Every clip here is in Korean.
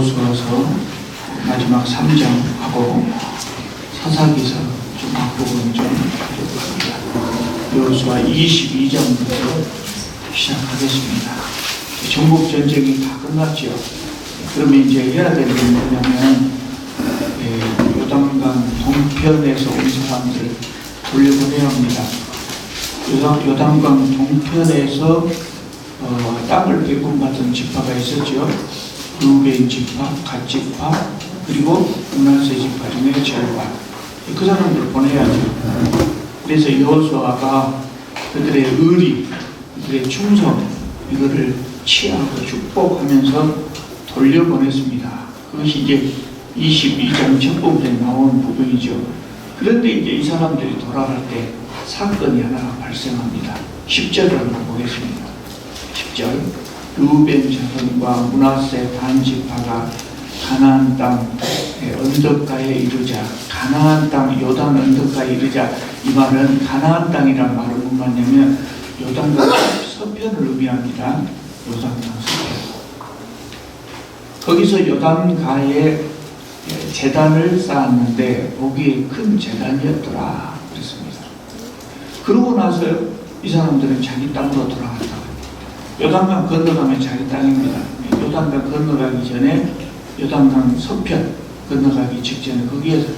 여호수아서 마지막 3장하고 사사기서 좀 앞부분 좀 해보겠습니다. 여호수아 22장부터 시작하겠습니다. 전국 전쟁이 다 끝났죠. 그러면 이제 해야 될 게 뭐냐면 요단강 동편에서 온 사람들을 돌려보내야 합니다. 요단강 동편에서 땅을 배분받은 지파가 있었죠. 루벤 지파, 갓 지파, 그리고 므낫세 지파 중에 절반. 그 사람들을 보내야죠. 그래서 여호수아가 그들의 의리, 그들의 충성, 이거를 취하고 축복하면서 돌려보냈습니다. 그것이 이제 22장 첫 부분에 나온 부분이죠. 그런데 이제 이 사람들이 돌아갈 때 사건이 하나가 발생합니다. 10절을 한번 보겠습니다. 10절. 루벤 자손과 므낫세 반 지파가 가나안 땅 언덕가에 이르자, 가나안 땅 요단 언덕가에 이르자. 이 말은 가나안 땅이란 말은 무슨 말이냐면 요단강 서편을 의미합니다. 요단강 서편. 거기서 요단가에 제단을 쌓았는데 거기에 큰 제단이었더라 그랬습니다. 그러고 나서 이 사람들은 자기 땅으로 돌아갔다. 요단강 건너가면 자기 땅입니다. 요단강 건너가기 전에 요단강 서편 건너가기 직전에 거기에서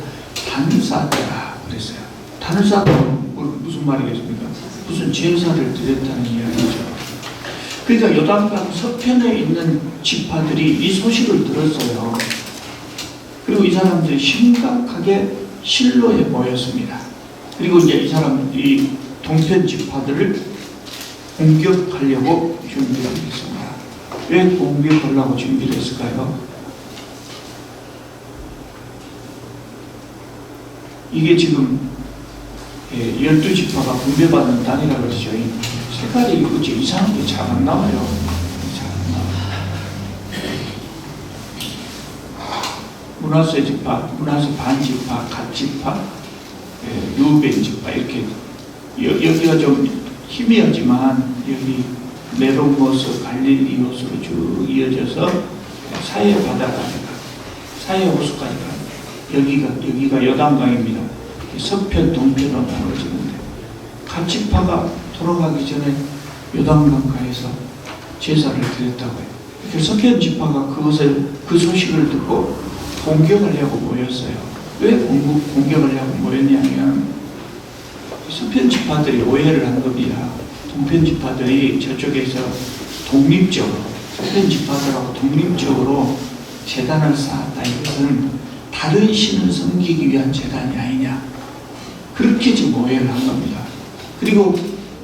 단을 쌓았더라 그랬어요. 단을 쌓았다는 무슨 말이겠습니까? 무슨 제사를 드렸다는 이야기죠. 그러니까 요단강 서편에 있는 지파들이 이 소식을 들었어요. 그리고 이 사람들이 심각하게 실로에 모였습니다. 그리고 이제 이 동편 지파들을 공격하려고 준비를 했습니다. 왜 공격하려고 준비를 했을까요? 이게 지금 12지파가 분배받는 단이라고 그러죠. 색깔이 어째 이상한 게 잘 안 나와요. 잘 안 나와요. 므낫세 지파, 므낫세 반 지파, 갓 지파, 루벤 지파 이렇게 여기가 좀 희미하지만 여기 메로모스 갈릴리오스로 쭉 이어져서 사해 바다가 사해 호수까지 갑니다. 여기가 요단강입니다. 서편 동편으로 나눠지는데 갓 지파가 돌아가기 전에 요단강가에서 제사를 드렸다고 해요. 그 서편 지파가 그 소식을 듣고 공격을 하고 모였어요. 왜 공격을 하고 모였냐면 서편 지파들이 오해를 한 겁니다. 동편 지파들이 저쪽에서 독립적으로 서편 지파들하고 독립적으로 제단을 쌓았다. 이것은 다른 신을 섬기기 위한 제단이 아니냐. 그렇게 지금 오해를 한 겁니다. 그리고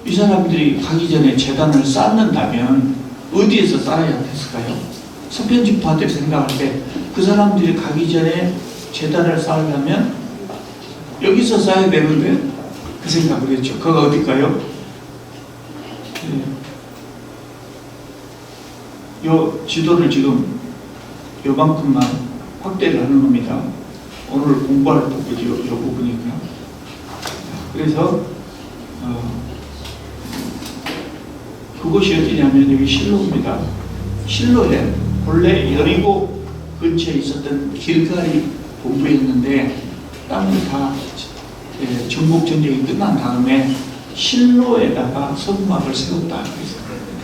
이 사람들이 가기 전에 제단을 쌓는다면 어디에서 쌓아야 됐을까요? 서편 지파들이 생각할 때 그 사람들이 가기 전에 제단을 쌓으려면 여기서 쌓아야 되는데 그 생각을 했죠. 그거 어딜까요? 요 지도를 지금 요만큼만 확대를 하는 겁니다. 오늘 공부할 부분이 요 부분이고요. 그래서 그곳이 어디냐면 여기 실로입니다. 실로에 본래 여리고 근처에 있었던 길갈이 본부였는데 땅을 다 전국 전쟁이 끝난 다음에 실로에다가 성막을 세웠다.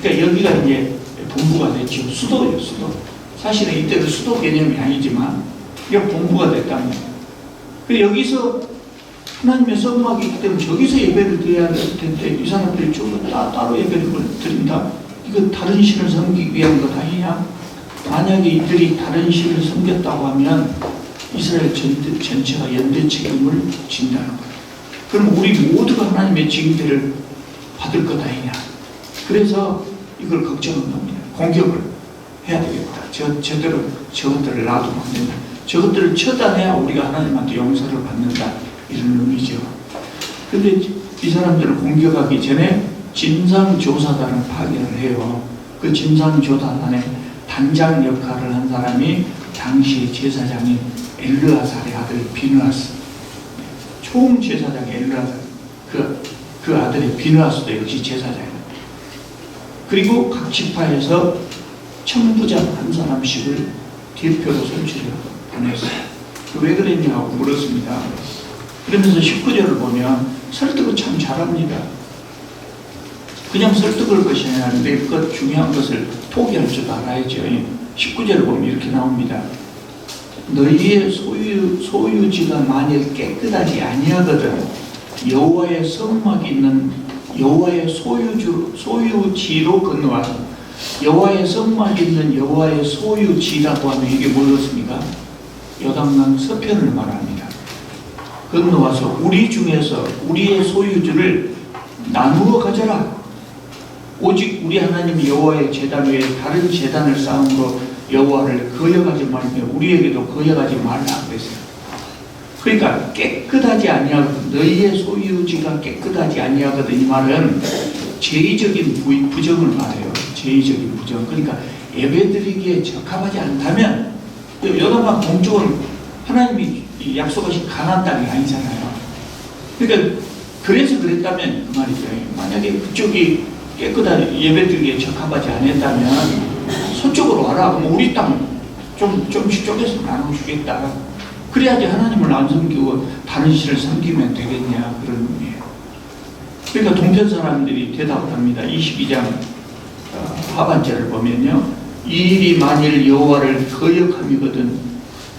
그러니까 여기가 이제 본부가 됐죠. 수도예요, 수도. 사실은 이때는 수도 개념이 아니지만 이게 본부가 됐다는 거예요. 그래서 여기서 하나님의 성막이 있기 때문에 저기서 예배를 드려야 될 텐데 이 사람들이 쭉 따로 예배를 드린다. 이거 다른 신을 섬기기 위한 것 아니냐? 만약에 이들이 다른 신을 섬겼다고 하면 이스라엘 전체가 연대 책임을 진다는 거예요. 그럼 우리 모두가 하나님의 징계를 받을 것 아니냐. 그래서 이걸 걱정한 겁니다. 공격을 해야 되겠다. 제대로 저것들을 놔두면 안 된다. 저것들을 처단해야 우리가 하나님한테 용서를 받는다. 이런 의미죠. 그런데 이 사람들을 공격하기 전에 진상조사단을 파견을 해요. 그 진상조사단의 단장 역할을 한 사람이 당시 제사장인 엘르아살의 아들 비느하스, 총제사장 엘르아살, 그 아들의 비느하스도 역시 제사장입니다. 그리고 각 지파에서 천부장 한 사람씩을 대표로 선출을 보냈어요. 왜 그랬냐고 물었습니다. 그러면서 19절을 보면 설득을 참 잘합니다. 그냥 설득을 것이 아니라 내 것 중요한 것을 포기할 줄 알아야죠. 19절을 보면 이렇게 나옵니다. 너희의 소유지가 만일 깨끗하지 아니하거든 여호와의 성막이 있는 여호와의 소유지로 건너와서 여호와의 성막이 있는 여호와의 소유지라고 하면 이게 뭐였습니까? 요단강 서편을 말합니다. 건너와서 우리 중에서 우리의 소유주를 나누어 가져라. 오직 우리 하나님 여호와의 제단 외에 다른 제단을 쌓음으로 여호와를 거역하지 말며 우리에게도 거역하지 말라 그랬어요. 그러니까 깨끗하지 아니하거든 너희의 소유지가 깨끗하지 아니하거든 이 말은 제의적인 부정을 말해요. 제의적인 부정. 그러니까 예배드리기에 적합하지 않다면 요단강 동쪽은 하나님이 약속하신 가나안 땅이 아니잖아요. 그러니까 그래서 그랬다면 그 말이죠. 만약에 그쪽이 깨끗하게 예배드리기에 적합하지 않았다면 서쪽으로 와라. 그럼 우리 땅 좀씩 쪼개서 나눠주겠다. 그래야지 하나님을 안 섬기고 다른 신을 섬기면 되겠냐 그런 의미예요. 그러니까 동편 사람들이 대답을 합니다. 22장 하반절을 보면요. 이 일이 만일 여호와를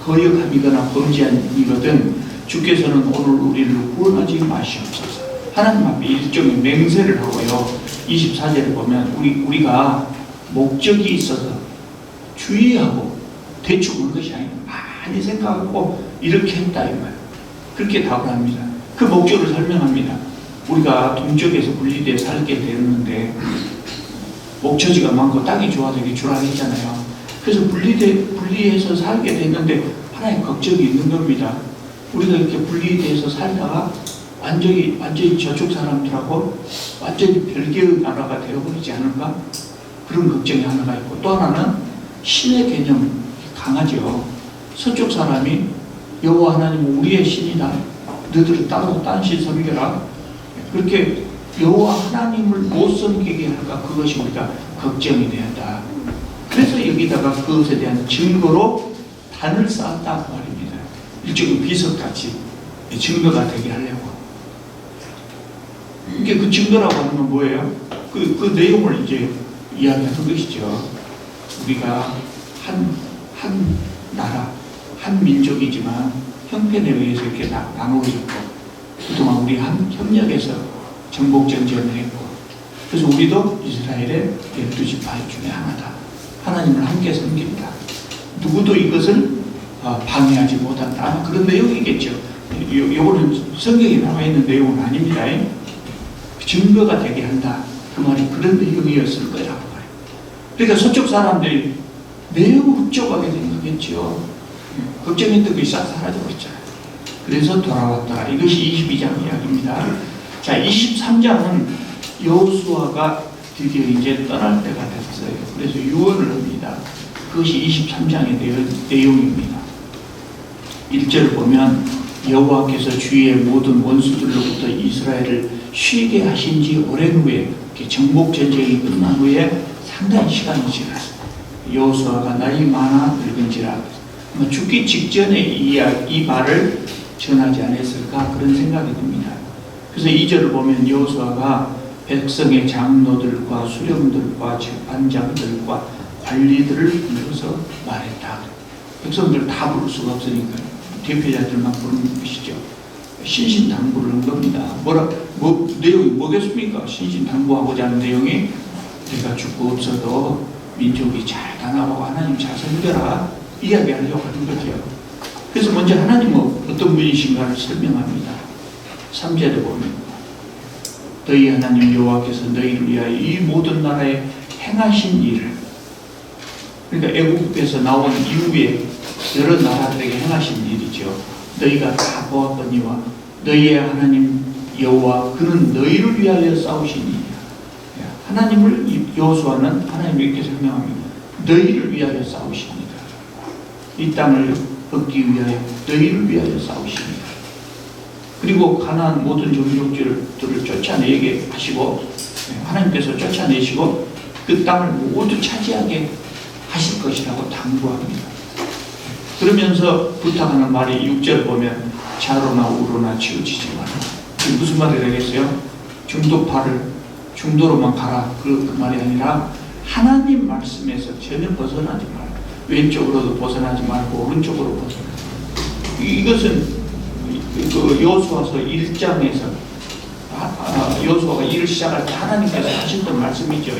거역함이거나 범죄함이거든 주께서는 오늘 우리를 구원하지 마시옵소서. 하나님 앞에 일종의 맹세를 하고요. 24절을 보면 우리가 목적이 있어서 주의하고 대충 한 것이 아니고 많이 생각하고 이렇게 했다 이 말. 그렇게 답을 합니다. 그 목적을 설명합니다. 우리가 동쪽에서 분리되어 살게 되었는데 목처지가 많고 땅이 좋아지기 주라했잖아요. 그래서 분리해서 살게 됐는데 하나의 걱정이 있는 겁니다. 우리가 이렇게 분리돼서 살다가 완전히 저쪽 사람들하고 완전히 별개의 나라가 되어버리지 않을까? 그런 걱정이 하나가 있고 또 하나는 신의 개념이 강하죠. 서쪽 사람이 여호와 하나님은 우리의 신이다. 너희들은 따로 딴 신 섬겨라. 그렇게 여호와 하나님을 못 섬기게 할까? 그것이 우리가 걱정이 되었다. 그래서 여기다가 그것에 대한 증거로 단을 쌓았다 그 말입니다. 일종의 비석같이 증거가 되게 하려고. 이게 그 증거라고 하는 건 뭐예요? 그 내용을 이제 이야기하는 것이죠. 우리가 한 나라, 한 민족이지만 형편에 의해서 이렇게 나누어졌고 그동안 우리 협력해서 정복전쟁을 했고 그래서 우리도 이스라엘의 12지파 중에 하나다. 하나님을 함께 섬긴다. 누구도 이것을 방해하지 못한다. 그런 내용이겠죠. 요거는 성경에 나와 있는 내용은 아닙니다. 증거가 되게 한다. 그 말이 그런 내용이었을 거라고 말해요. 그러니까 서쪽 사람들이 매우 흡족하게 생각했죠. 걱정했던 것이 싹 사라져버렸잖아요. 그래서 돌아왔다. 이것이 22장 이야기입니다. 자, 23장은 여호수아가 드디어 이제 떠날 때가 됐어요. 그래서 유언을 합니다. 그것이 23장의 내용입니다. 1절을 보면 여호와께서 주위의 모든 원수들로부터 이스라엘을 쉬게 하신 지 오랜 후에 정복전쟁이 끝난 후에 상당히 시간이 지났어요. 여호수아가 나이 많아 늙은지라 죽기 직전에 이 말을 전하지 않았을까 그런 생각이 듭니다. 그래서 2절을 보면 여호수아가 백성의 장로들과 수령들과 재판장들과 관리들을 불러서 말했다. 백성들 다 부를 수가 없으니까 대표자들만 부르는 것이죠. 신신당부를 한 겁니다. 내용이 뭐겠습니까? 신신당부하고자 하는 내용이 내가 죽고 없어도 민족이 잘 나가고 하나님 잘 섬겨라 이야기하려고 하는 거죠. 그래서 먼저 하나님은 어떤 분이신가를 설명합니다. 3절에 보면 너희 하나님 여호와께서 너희를 위하여 이 모든 나라에 행하신 일을 그러니까 애국에서 나온 이후에 여러 나라들에게 행하신 일이죠. 너희가 다 보았거니와 너희의 하나님 여호와 그는 너희를 위하여 싸우신 일이야. 하나님을 여호수아는 하나님을 이렇게 설명합니다. 너희를 위하여 싸우십니다. 이 땅을 얻기 위하여 너희를 위하여 싸우십니다. 그리고 가나안 모든 종족들을 쫓아내게 하시고 하나님께서 쫓아내시고 그 땅을 모두 차지하게 하실 것이라고 당부합니다. 그러면서 부탁하는 말이 6절 보면 좌로나 우로나 치우치지 마라. 이게 무슨 말이 되겠어요? 중도로만 가라. 그 말이 아니라 하나님 말씀에서 전혀 벗어나지 마라. 왼쪽으로도 벗어나지 말고 오른쪽으로 벗어나지. 이것은 그 여호수아서 1장에서 여호수아가 일을 시작할 때 하나님께서 하셨던 말씀이죠.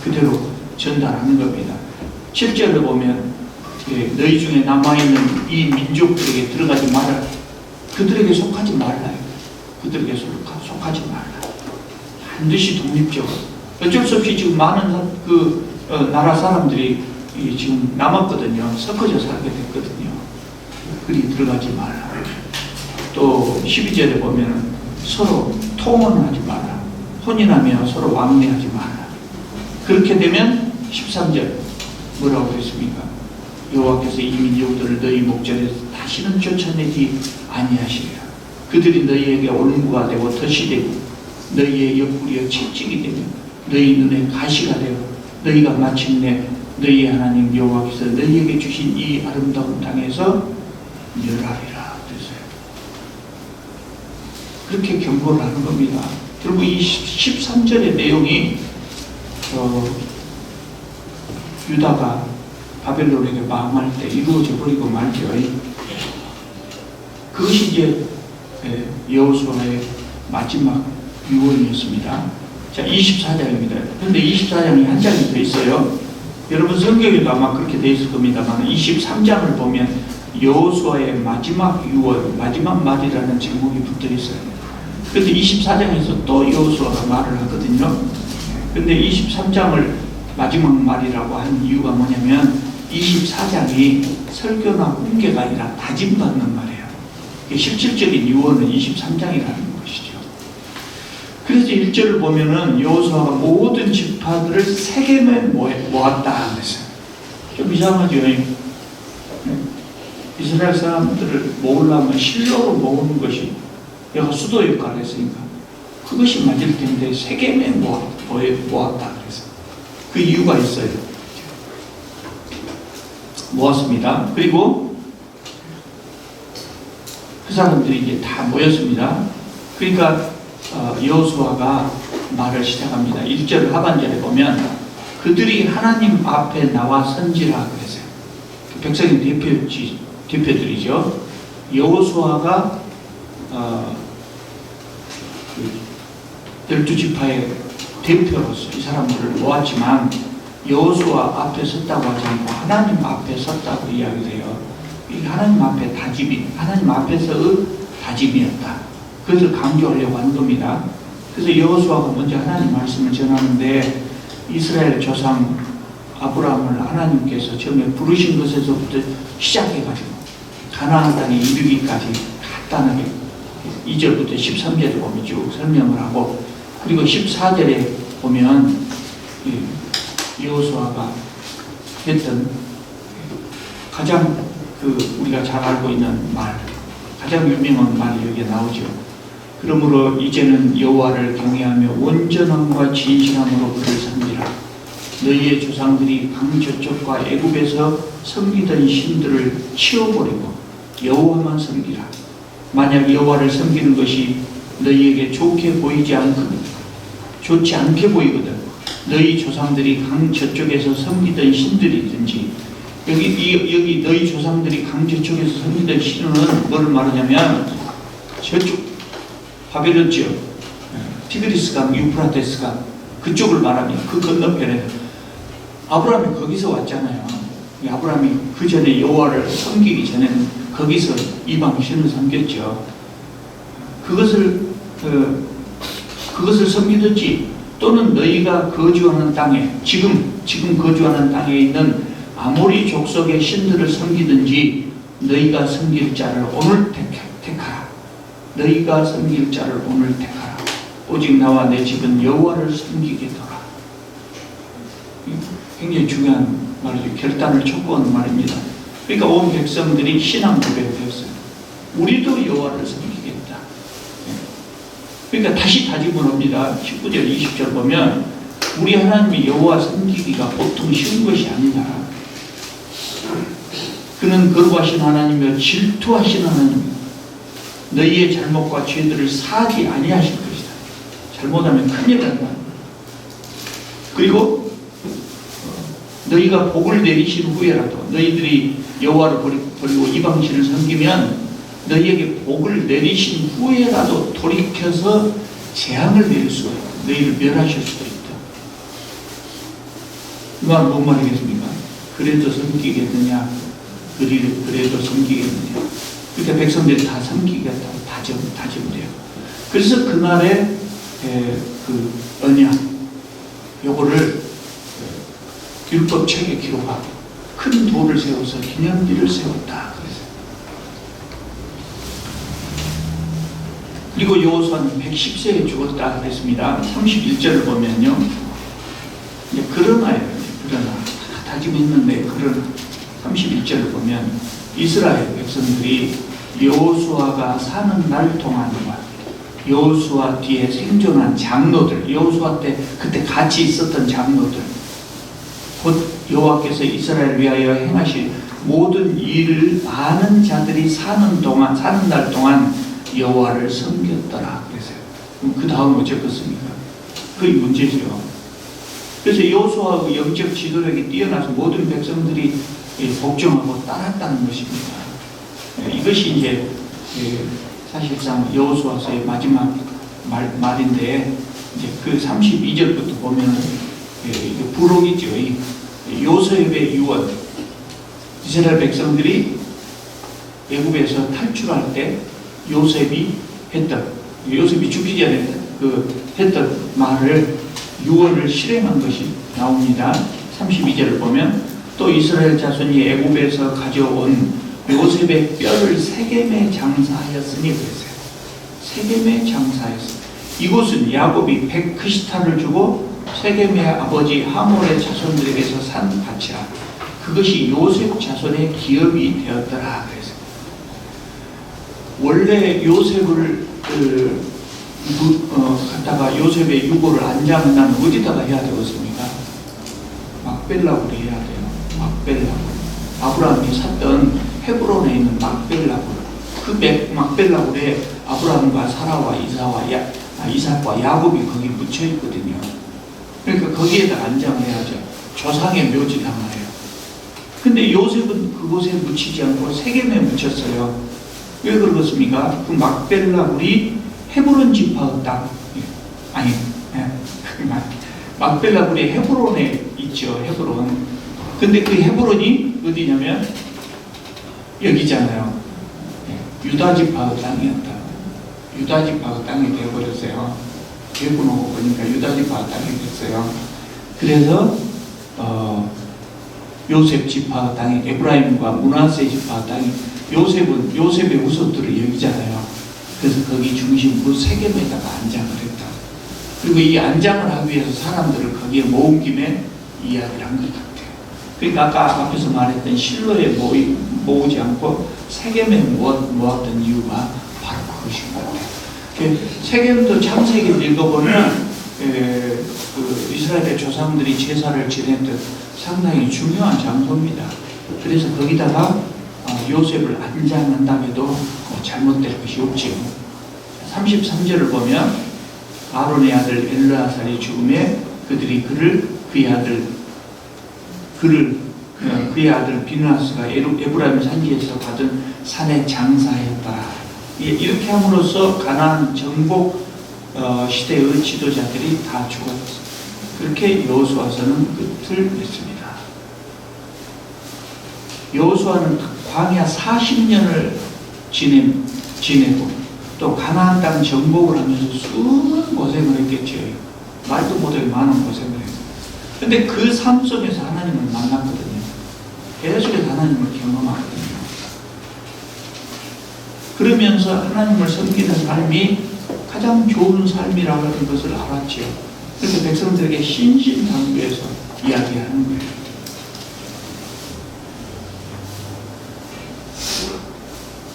그대로 전달하는 겁니다. 7절을 보면 너희 중에 남아있는 이 민족들에게 들어가지 말아라. 그들에게 속하지 말라. 그들에게 속하지 말라. 반드시 독립적으로. 어쩔 수 없이 지금 많은 나라 사람들이 지금 남았거든요. 섞어져 살게 됐거든요. 그리 들어가지 말라. 또 12절에 보면 서로 통혼하지 마라. 혼인하며 서로 왕래하지 마라. 그렇게 되면 13절 뭐라고 그랬습니까? 여호와께서 이 민족들을 너희 목전에서 다시는 쫓아내지 아니하시리라. 그들이 너희에게 올무가 되고 덫이 되고 너희의 옆구리에 채찍이 되며 너희 눈에 가시가 되어 너희가 마침내 너희 하나님 여호와께서 너희에게 주신 이 아름다운 땅에서 멸하리라. 그랬어요. 그렇게 경고를 하는 겁니다. 결국 이 13절의 내용이 유다가 바벨론에게 망할 때 이루어져 버리고 말죠. 그것이 이제 여호수아의 마지막 유언이었습니다. 자, 24장입니다. 그런데 24장이 한 장이 더 있어요. 여러분 성경에도 아마 그렇게 돼 있을 겁니다만 23장을 보면 여호수아의 마지막 유언, 마지막 말이라는 제목이 붙어 있어요. 그런데 24장에서 또 여호수아가 말을 하거든요. 그런데 23장을 마지막 말이라고 한 이유가 뭐냐면 24장이 설교나 훈계가 아니라 다짐받는 말이에요. 실질적인 유언은 23장이라는 것이죠. 그래서 1절을 보면은 여호수아가 모든 지파들을 세겜에 모았다 그랬어요. 좀 이상하죠. 이스라엘 사람들을 모으려면 실로로 모으는 것이 여가 수도 역할을 했으니까 그것이 맞을 텐데 세겜에 모았다 그래서 그 이유가 있어요. 모았습니다. 그리고 그 사람들이 이제 다 모였습니다. 그러니까 여호수아가 말을 시작합니다. 1절 하반절에 보면 그들이 하나님 앞에 나와 선지라 그랬어요. 백성의 대표들이죠. 여호수아가 12지파의 대표로서 이 사람들을 모았지만 여호수아 앞에 섰다고 하지 않고 하나님 앞에 섰다고 이야기해요. 이 하나님 앞에 다짐이, 하나님 앞에서의 다짐이었다. 그것을 강조하려고 하는 겁니다. 그래서 여호수아가 먼저 하나님 말씀을 전하는데 이스라엘 조상 아브라함을 하나님께서 처음에 부르신 것에서부터 시작해가지고 가나안 땅에 이르기까지 간단하게 2절부터 13절에 보면 쭉 설명을 하고 그리고 14절에 보면 여호수아가 했던 가장 우리가 잘 알고 있는 말, 가장 유명한 말이 여기에 나오죠. 그러므로 이제는 여호와를 경외하며 온전함과 진실함으로 그를 섬기라. 너희의 조상들이 강저쪽과 애굽에서 섬기던 신들을 치워버리고 여호와만 섬기라. 만약 여호와를 섬기는 것이 너희에게 좋지 않게 보이거든 너희 조상들이 강 저쪽에서 섬기던 신들이든지 여기 너희 조상들이 강 저쪽에서 섬기던 신은 뭐를 말하냐면 저쪽 바벨론 지역 티그리스강, 유프라테스강 그쪽을 말합니다. 그 건너편에 아브라함이 거기서 왔잖아요. 아브라함이 그 전에 여호와를 섬기기 전에는 거기서 이방 신을 섬겼죠. 그것을 섬기든지 또는 너희가 거주하는 땅에 지금 거주하는 땅에 있는 아모리 족속의 신들을 섬기든지 너희가 섬길 자를 오늘 택하라. 너희가 섬길 자를 오늘 택하라. 오직 나와 내 집은 여호와를 섬기겠노라. 굉장히 중요한 말이죠. 결단을 촉구하는 말입니다. 그러니까 온 백성들이 신앙 고백을 했어요. 우리도 여호와를 섬기겠다. 그러니까 다시 다짐을 합니다. 19절 20절 보면 우리 하나님이 여호와 섬기기가 보통 쉬운 것이 아니다. 그는 거룩하신 하나님이며 질투하신 하나님이며 너희의 잘못과 죄들을 사하지 아니하실 것이다. 잘못하면 큰일 난다. 그리고 너희가 복을 내리신 후에라도 너희들이 여호와를 버리고 이방신을 섬기면 너희에게 복을 내리신 후에라도 돌이켜서 재앙을 내릴 수가 있다. 너희를 멸하실 수도 있다. 이 말은 뭔 말이겠습니까? 그래도 섬기겠느냐? 그래도 섬기겠느냐? 그러니까 백성들이 다 섬기겠다고 다짐돼요. 그래서 그날의 그 언약, 요거를 율법책에 기록하고 큰 돌을 세워서 기념비를 세웠다. 그래서 그리고 여호수아는 110세에 죽었다 그랬습니다. 31절을 보면요, 이제 그러나요. 그러나 다짐했는데 그러나 31절을 보면 이스라엘 백성들이 여호수아가 사는 날 동안과 여호수아 뒤에 생존한 장로들, 여호수아 때 그때 같이 있었던 장로들, 곧 여호와께서 이스라엘을 위하여 행하실 모든 일을 아는 자들이 사는 날 동안 여호와를 섬겼더라 그랬어요. 그럼 그 다음 어쩌겠습니까? 그게 문제죠. 그래서 여호수아의 영적 지도력이 뛰어나서 모든 백성들이 복종하고 따랐다는 것입니다. 이것이 이제 사실상 여호수아서의 마지막 말인데, 이제 그 32절부터 보면은 부록이죠. 요셉의 유언. 이스라엘 백성들이 애굽에서 탈출할 때 요셉이 죽기 전에 했던 말을, 유언을 실행한 것이 나옵니다. 32절을 보면 또 이스라엘 자손이 애굽에서 가져온 요셉의 뼈를 세겜에 장사하였으니 그랬어요. 세겜에 장사하였습니다. 이곳은 야곱이 100크시타를 주고 세겜의 아버지 하몰의 자손들에게서 산 밭이라. 그것이 요셉 자손의 기업이 되었더라 그랬어요. 원래 요셉을 갖다가 요셉의 유고를 안장한다면 어디다가 해야 되겠습니까? 막벨라굴에 해야 돼요. 막벨라굴. 아브라함이 샀던 헤브론에 있는 막벨라굴. 그 막벨라굴에 아브라함과 사라와 이삭과 야곱이 거기 묻혀 있거든요. 그러니까 거기에다 안장해야죠. 조상의 묘지당하래요. 근데 요셉은 그곳에 묻히지 않고 세겜에 묻혔어요. 왜 그렇습니까? 그 막벨라굴이 헤브론 지파의 땅, 막벨라굴이 헤브론에 있죠. 헤브론. 근데 그 헤브론이 어디냐면 여기잖아요. 유다 지파의 땅이었다. 유다 지파의 땅이 되어버렸어요. 대분하고 보니까 유다 지파의 땅이 됐어요. 그래서 요셉 지파의 땅이, 에브라임과 므낫세 지파의 땅이, 요셉의 우석들을 여기잖아요. 그래서 거기 중심부 세겜에다가 안장을 했다. 그리고 이 안장을 하기 위해서 사람들을 거기에 모은 김에 이야기를 한 것 같아요. 그러니까 아까 앞에서 말했던 실로에 모으지 않고 세겜에 모았던 이유가 바로 그것인 것 같아요. 세겜도 창세기를 읽어보면 그 이스라엘의 조상들이 제사를 지냈던 상당히 중요한 장소입니다. 그래서 거기다가 요셉을 안장한다고 해도 잘못될 것이 없지요. 33절을 보면 아론의 아들 엘르아살이 죽음에 그들이 그의 아들 비느하스가 에브라임 산지에서 받은 산에 장사하였다. 이렇게 함으로써 가나안 정복 시대의 지도자들이 다 죽었습니다. 그렇게 여호수아서는 끝을 냈습니다. 여호수아는 광야 40년을 지내고 또 가나안 땅 정복을 하면서 수많은 고생을 했겠죠. 말도 못하게 많은 고생을 했어요. 근데 그 삶 속에서 하나님을 만났거든요. 계속해서 하나님을 경험하거든요. 그러면서 하나님을 섬기는 삶이 가장 좋은 삶이라는 것을 알았죠. 그래서 백성들에게 신신당부해서 이야기하는 거예요.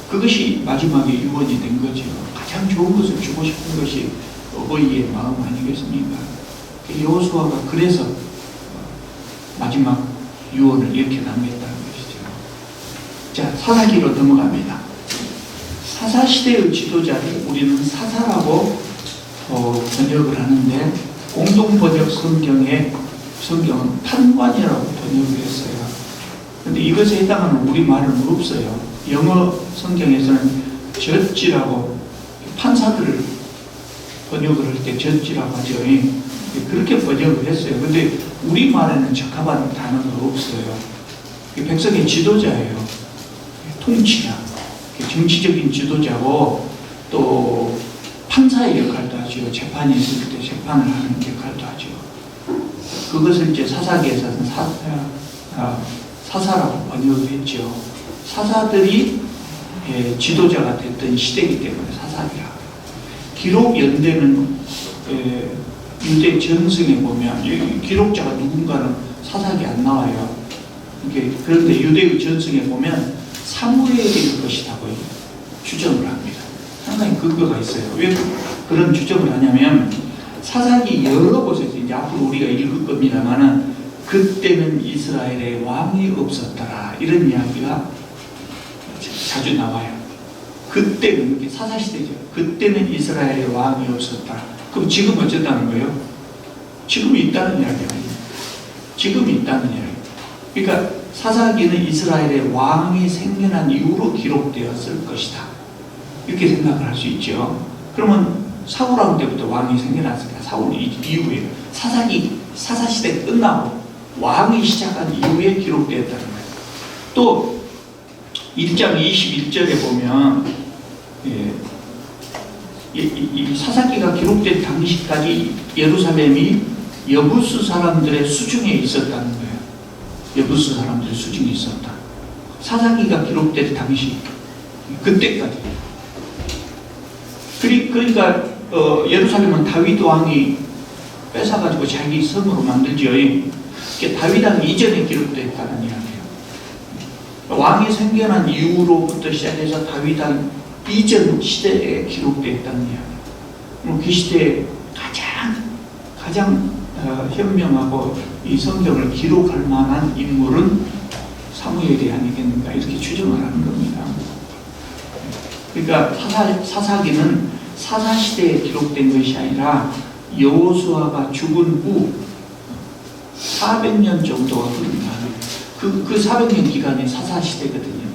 그것이 마지막에 유언이 된 거죠. 가장 좋은 것을 주고 싶은 것이 어버이의 마음 아니겠습니까? 여호수아가 그래서 마지막 유언을 이렇게 남겼다는 것이죠. 자, 사사기로 넘어갑니다. 사사시대의 지도자를 우리는 사사라고 번역을 하는데, 공동번역 성경은 판관이라고 번역을 했어요. 근데 이것에 해당하는 우리말은 없어요. 영어 성경에서는 저지라고, 판사들을 번역을 할 때 저지라고 하죠. 그렇게 번역을 했어요. 근데 우리말에는 적합한 단어가 없어요. 백성의 지도자예요. 통치자, 정치적인 지도자고, 또 판사의 역할도 하죠. 재판이 있을 때 재판을 하는 역할도 하죠. 그것을 이제 사사기에서는 사사라고 번역을 했죠. 사사들이 지도자가 됐던 시대이기 때문에 사사기라. 기록 연대는 유대 전승에 보면 기록자가 누군가는 사사기 안 나와요. 그런데 유대의 전승에 보면 사무엘일 것이라고 추정을 합니다. 상당히 근거가 있어요. 왜 그런 추정을 하냐면, 사사기 여러 곳에서 이제 앞으로 우리가 읽을 겁니다만은, 그때는 이스라엘에 왕이 없었더라, 이런 이야기가 자주 나와요. 그때는, 이게 사사시대죠. 그때는 이스라엘에 왕이 없었더라. 그럼 지금 어쨌다는 거예요? 지금 있다는 이야기예요. 지금 있다는 이야기. 그러니까 사사기는 이스라엘의 왕이 생겨난 이후로 기록되었을 것이다, 이렇게 생각을 할 수 있죠. 그러면 사울왕 때부터 왕이 생겨났으니까 사울 이후에 사사시대 끝나고 왕이 시작한 이후에 기록되었다는 거예요. 또 1장 21절에 보면 이 사사기가 기록된 당시까지 예루살렘이 여부수 사람들의 수중에 있었다는 거예요. 여부수 사람들의 수중에 있었다. 사사기가 기록된 당시, 그때까지. 그러니까 예루살렘은 다윗 왕이 뺏어가지고 자기 성으로 만들죠. 다윗 왕 이전에 기록됐다는 이야기예요. 왕이 생겨난 이후로부터 시작해서 다윗 왕 이전 시대에 기록됐다는 이야기예요. 그 시대에 가장 현명하고 이 성경을 기록할 만한 인물은 사무엘이 아니겠는가, 이렇게 추정을 하는 겁니다. 그러니까 사사기는 사사시대에 기록된 것이 아니라 여호수아가 죽은 후 400년 정도가 흐릅니다. 그 400년 기간이 사사시대거든요.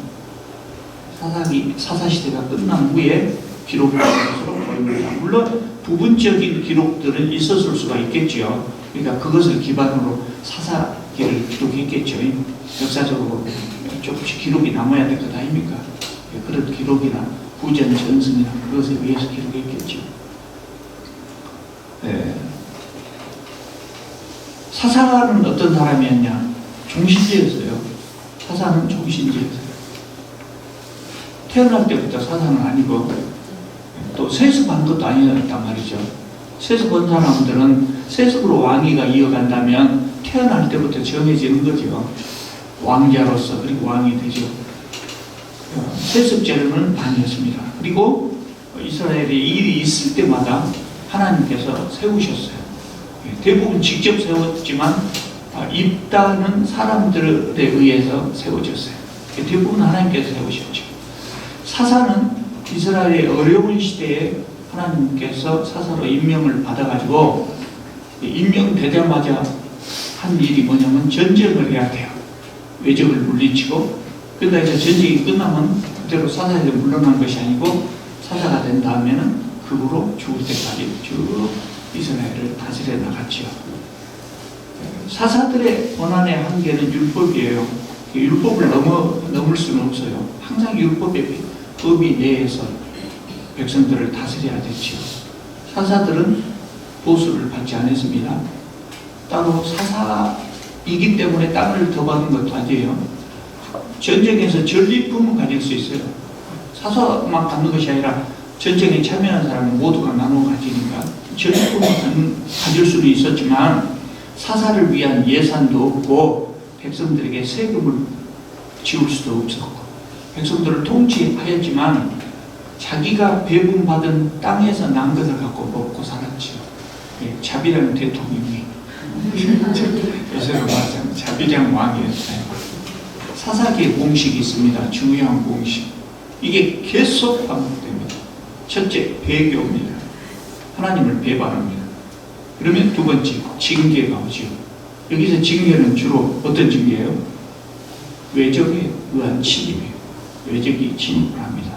사사시대가 끝난 후에 기록된 것으로 보입니다. 물론 부분적인 기록들은 있었을 수가 있겠죠. 그러니까 그것을 기반으로 사사기를 기록했겠죠. 역사적으로 조금씩 기록이 남아야 될 것 아닙니까? 그런 기록이나 구전 전승이나 그것에 의해서 기록했겠죠. 사사는 어떤 사람이었냐? 종신제였어요. 사사는 종신제였어요. 태어날 때부터 사사는 아니고, 또 세습한 것도 아니었단 말이죠. 세습한 사람들은 세습으로 왕위가 이어간다면 태어날 때부터 정해지는 거죠. 왕자로서, 그리고 왕이 되죠. 세습제는 아니었습니다. 그리고 이스라엘에 일이 있을 때마다 하나님께서 세우셨어요. 대부분 직접 세웠지만 입다는 사람들에 의해서 세워졌어요. 대부분 하나님께서 세우셨죠. 사사는 이스라엘의 어려운 시대에 하나님께서 사사로 임명을 받아가지고, 임명되자마자 한 일이 뭐냐면 전쟁을 해야 돼요. 외적을 물리치고. 그러다 이제 전쟁이 끝나면 그대로 사사에서 물러난 것이 아니고, 사사가 된 다음에는 그 후로 죽을 때까지 쭉 이스라엘을 다스려 나갔죠. 사사들의 권한의 한계는 율법이에요. 율법을 넘을 수는 없어요. 항상 율법의 법이 내에서 백성들을 다스려야 됐죠. 사사들은 보수를 받지 않았습니다. 따로 사사이기 때문에 땅을 더 받은 것도 아니에요. 전쟁에서 전리품은 가질 수 있어요. 사사만 받는 것이 아니라 전쟁에 참여한 사람은 모두가 나눠 가지니까 전리품은 가질 수는 있었지만, 사사를 위한 예산도 없고 백성들에게 세금을 지울 수도 없었고, 백성들을 통치하였지만 자기가 배분받은 땅에서 난 것을 갖고 먹고 살았죠. 자비량 대통령이 요새로 말하자면 자비량 왕이었어요. 사사기의 공식이 있습니다. 중요한 공식. 이게 계속 반복됩니다. 첫째, 배교입니다. 하나님을 배반합니다. 그러면 두 번째, 징계가 오죠. 여기서 징계는 주로 어떤 징계예요? 외적에 의한 침입이에요. 외적이 침입을 합니다.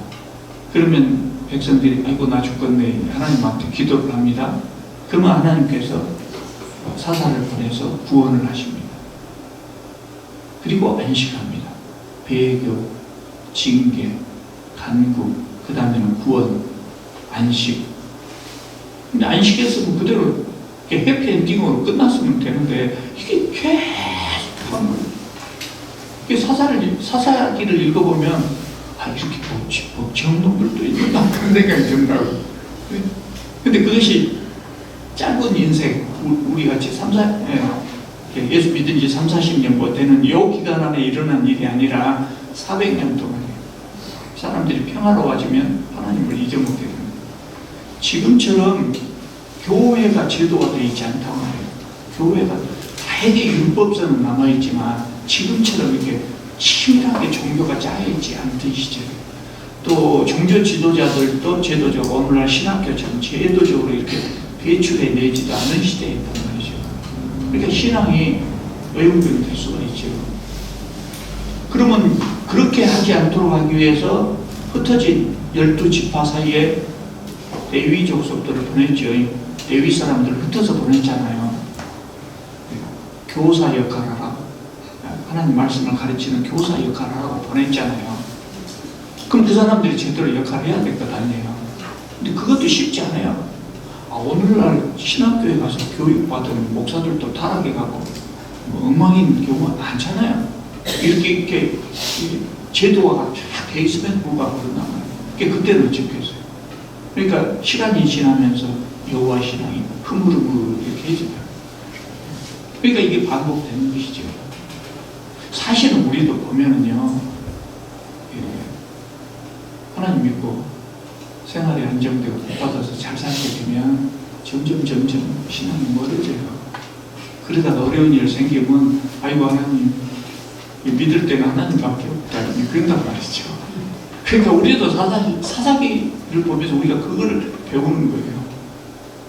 그러면 백성들이 아이고 나 죽겠네 하나님한테 기도를 합니다. 그러면 하나님께서 사사를 보내서 구원을 하십니다. 그리고 안식합니다. 배교, 징계, 간구, 그 다음에는 구원, 안식. 근데 안식했으면 그대로 해피엔딩으로 끝났으면 되는데 이게 계속 하는 거예요. 이게 사사기를 읽어보면 이렇게 법치 없는 놈들도 있구나 그런 생각이 든다고. 근데 그것이 짧은 인생, 우리 같이 예수 믿은 지 3, 40년 뭐 되는 요 기간 안에 일어난 일이 아니라 400년 동안에 사람들이 평화로워지면 하나님을 잊어먹게 됩니다. 지금처럼 교회가 제도가 되어 있지 않단 말이에요. 교회가 다행히 율법서는 남아있지만 지금처럼 이렇게 치밀하게 종교가 짜여있지 않던 시절에 또 종교 지도자들도 제도적으로 오늘날 신학교처럼 제도적으로 이렇게 배출해내지도 않은 시대였단 말이죠. 그러니까 신앙이 외운병이 될 수가 있죠. 그러면 그렇게 하지 않도록 하기 위해서 흩어진 12지파 사이에 레위 족속들을 보냈죠. 레위 사람들을 흩어서 보냈잖아요. 교사 역할을 하고 하나님 말씀을 가르치는 교사 역할을 하고 보냈잖아요. 그럼 그 사람들이 제대로 역할을 해야 될 것 아니에요. 근데 그것도 쉽지 않아요. 오늘날 신학교에 가서 교육받은 목사들도 타락해가고 뭐 엉망인 경우가 많잖아요. 이렇게 제도가 쫙 돼 있으면 불구하고 그런단 말이에요. 그때는 어떻겠어요? 그러니까 시간이 지나면서 여호와 신앙이 흐물흐물 이렇게 해진다. 그러니까 이게 반복되는 것이죠. 사실은 우리도 보면은요, 하나님 믿고 생활이 안정되고 복받아서 잘 살게 되면 점점 신앙이 멀어져요. 그러다가 어려운 일 생기면 아이고 하나님 믿을 때는 하나님밖에 없다 그런단 말이죠. 그러니까 우리도 사사기를 보면서 우리가 그거를 배우는 거예요.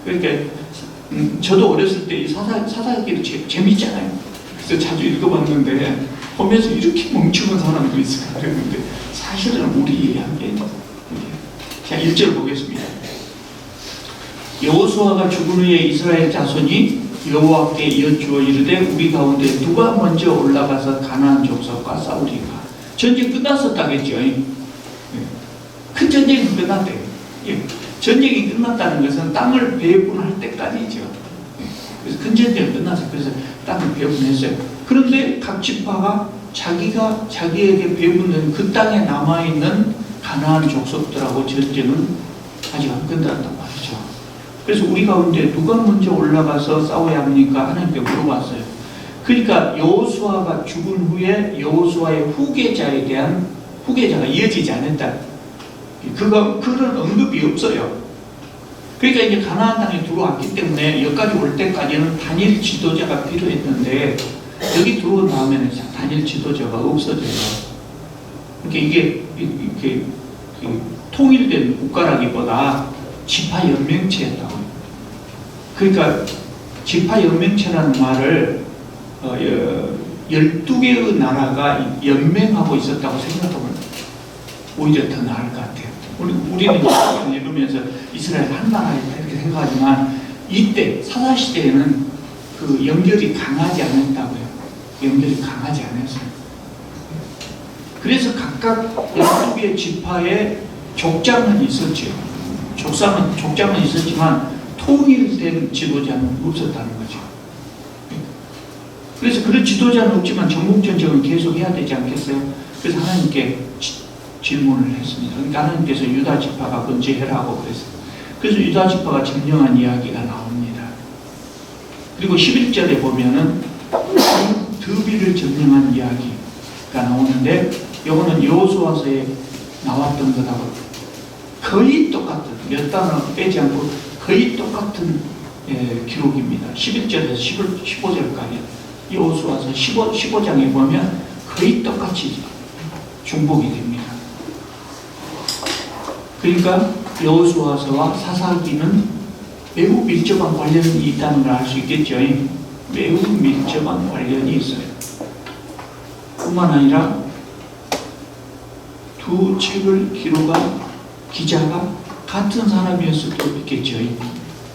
그러니까 저도 어렸을 때 이 사사기를 재밌잖아요. 그래서 자주 읽어봤는데 보면서 이렇게 멍청한 사람도 있을까 그랬는데 사실은 우리 이야기예요. 자, 1절 보겠습니다. 여호수아가 죽은 후에 이스라엘 자손이 여호와께 여쭈어 이르되 우리 가운데 누가 먼저 올라가서 가나안 족속과 싸우리까. 전쟁 끝났었다겠죠. 큰 전쟁이 끝났대요. 전쟁이 끝났다는 것은 땅을 배분할 때까지죠. 그래서 큰 전쟁이 끝났어요. 그래서 땅을 배분했어요. 그런데 각 지파가 자기에게 배분된 그 땅에 남아있는 가나안 족속들하고 전쟁은 아직 안 끝났단 말이죠. 그래서 우리 가운데 누가 먼저 올라가서 싸워야 합니까? 하나님께 물어봤어요. 그러니까 여호수아가 죽은 후에 여호수아의 후계자가 이어지지 않았다. 그런 언급이 없어요. 그러니까 이제 가나안 땅에 들어왔기 때문에 여기까지 올 때까지는 단일 지도자가 필요했는데 여기 들어온 다음에는 단일 지도자가 없어져요. 그러니까 이게 통일된 국가라기보다 지파 연맹체였다고요. 그러니까 지파 연맹체라는 말을 12개의 나라가 연맹하고 있었다고 생각하면 오히려 더 나을 것 같아요. 우리는 읽으면서 이스라엘 한 나라였다 이렇게 생각하지만 이때 사사시대에는 그 연결이 강하지 않았다고요. 연결이 강하지 않았어요. 그래서 각각 12개의 지파에 족장은 있었죠. 족장은 있었지만 통일된 지도자는 없었다는 거죠. 그래서 그런 지도자는 없지만 전국전쟁은 계속 해야 되지 않겠어요? 그래서 하나님께 질문을 했습니다. 그러니까 하나님께서 유다 지파가 먼저 해라고 그랬어요. 그래서 유다 지파가 점령한 이야기가 나옵니다. 그리고 11절에 보면은 드비를 점령한 이야기가 나오는데 이거는 여호수아서에 나왔던 것하고 거의 똑같은, 몇 단어 빼지 않고 거의 똑같은 기록입니다. 11절에서 15절까지 여호수아서 15장에 보면 거의 똑같이 중복이 됩니다. 그러니까 여호수아서와 사사기는 매우 밀접한 관련이 있다는 걸 알 수 있겠죠. 매우 밀접한 관련이 있어요. 뿐만 아니라 두 책을 기록한 기자가 같은 사람이었을 수도 있겠죠.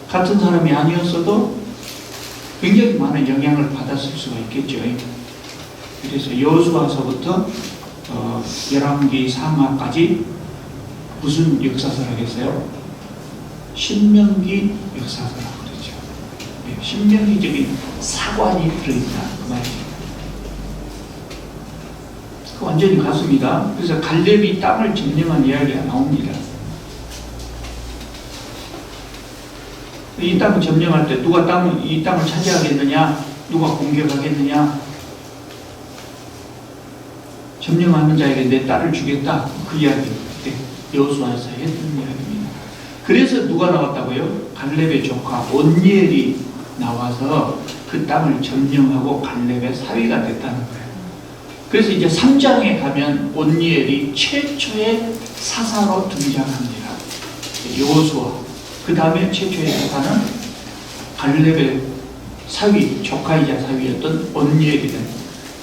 같은 사람이 아니었어도 굉장히 많은 영향을 받았을 수가 있겠죠. 그래서 여호수아서부터 열왕기 상하까지 무슨 역사서라겠어요? 신명기 역사서라고 그러죠. 신명기적인 사관이 들어있다 그 말이죠. 완전히 같습니다. 그래서 갈렙이 땅을 점령한 이야기가 나옵니다. 이 땅을 점령할 때 누가 이 땅을 차지하겠느냐, 누가 공격하겠느냐, 점령하는 자에게 내 딸을 주겠다, 그 이야기 여호수아에서 했던 이야기입니다. 그래서 누가 나왔다고요? 갈렙의 조카 온니엘이 나와서 그 땅을 점령하고 갈렙의 사위가 됐다는 거예요. 그래서 이제 3장에 가면 온니엘이 최초의 사사로 등장합니다. 여호수아. 그 다음에 최초의 사사는 갈렙의 사위, 조카이자 사위였던 온니엘이 됩니다.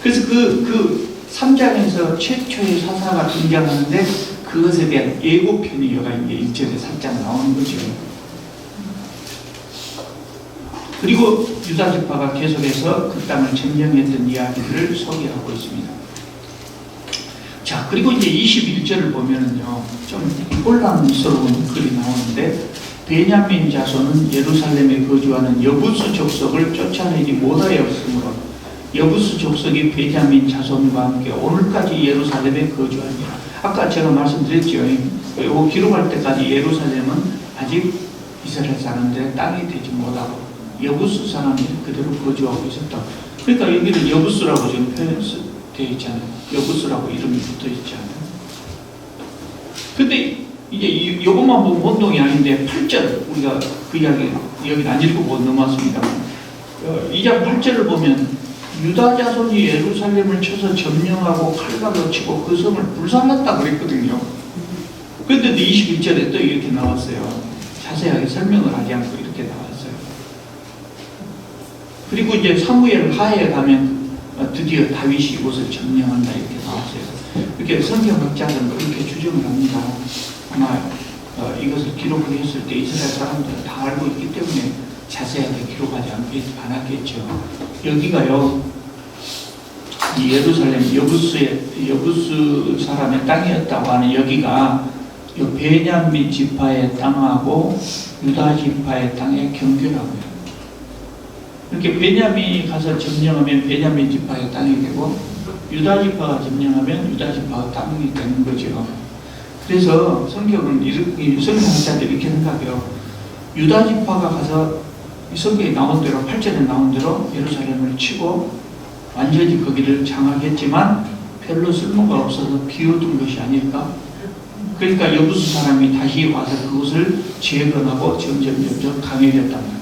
그래서 그 3장에서 최초의 사사가 등장하는데 그것에 대한 예고편이 여가 이제 1절에 살짝 나오는 거죠. 그리고 유다 지파가 계속해서 그 땅을 점령했던 이야기들을 소개하고 있습니다. 자, 그리고 이제 21절을 보면은요, 좀 혼란스러운 글이 나오는데, 베냐민 자손은 예루살렘에 거주하는 여부스 족속을 쫓아내지 못하였으므로 여부스 족속이 베냐민 자손과 함께 오늘까지 예루살렘에 거주하니라. 아까 제가 말씀드렸죠. 이거 기록할 때까지 예루살렘은 아직 이스라엘 사람들의 땅이 되지 못하고 여부스 사람들이 그대로 거주하고 있었다. 그러니까 여기는 여부스라고 지금 표현되어 있잖아요. 여부스라고 이름이 붙어 있잖아요. 근데 이제 이것만 보면 혼동이 아닌데 8절 우리가 그 이야기 여기는 안 읽고 넘어왔습니다. 2장 8절을 보면 유다 자손이 예루살렘을 쳐서 점령하고 칼날로 치고 그 성을 불살랐다 그랬거든요. 그런데 21절에 또 이렇게 나왔어요. 자세하게 설명을 하지 않고 이렇게 나왔어요. 그리고 이제 사무엘 하에 가면 드디어 다윗이 이곳을 점령한다 이렇게 나왔어요. 이렇게 성경학자들은 그렇게 추정을 합니다. 아마 이것을 기록을 했을 때 이스라엘 사람들은 다 알고 있기 때문에 자세하게 기록하지 않았겠죠. 여기가요, 이 예루살렘 여부스 사람의 땅이었다고 하는 여기가 베냐민 지파의 땅하고 유다 지파의 땅의 경계라고요. 이렇게 베냐민이 가서 점령하면 베냐민 지파의 땅이 되고 유다 지파가 점령하면 유다 지파의 땅이 되는 거죠. 그래서 성경은 성경학자들이 이렇게 생각해요. 유다 지파가 가서 성경에 나온 대로 8절에 나온 대로 예루살렘을 치고 완전히 거기를 장악했지만 별로 쓸모가 없어서 비워둔 것이 아닐까? 그러니까 여부스 사람이 다시 와서 그것을 재건하고 점점 강해졌단 말이에요.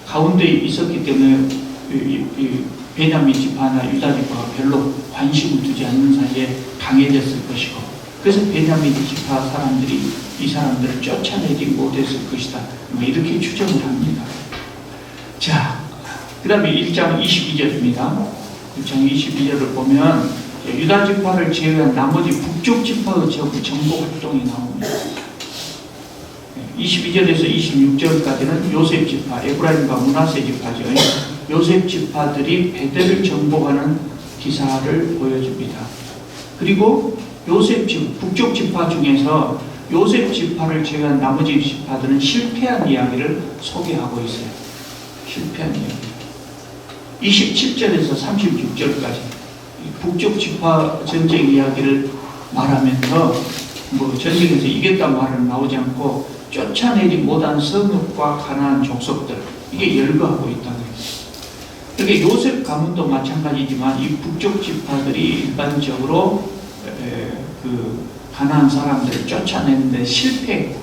가운데 있었기 때문에 베냐민 지파나 유다 지파가 별로 관심을 두지 않는 사이에 강해졌을 것이고, 그래서 베냐민 지파 사람들이 이 사람들을 쫓아내지 못했을 것이다. 이렇게 추정을 합니다. 자, 그 다음에 1장 22절입니다. 1장 22절을 보면 유다 지파를 제외한 나머지 북쪽 지파의 정복 활동이 나옵니다. 22절에서 26절까지는 요셉 지파, 에브라임과 므낫세 지파죠. 요셉 지파들이 베델을 정복하는 기사를 보여줍니다. 그리고 북쪽 지파 중에서 요셉 지파를 제외한 나머지 지파들은 실패한 이야기를 소개하고 있어요. 실패한 이야기. 27절에서 36절까지 북쪽 지파 전쟁 이야기를 말하면서 전쟁에서 이겼다는 말은 나오지 않고 쫓아내지 못한 성읍과 가나안 족속들, 이게 열거하고 있다는 거예요. 그러니까 요셉 가문도 마찬가지지만 이 북쪽 지파들이 일반적으로 그 가나안 사람들을 쫓아내는데 실패했고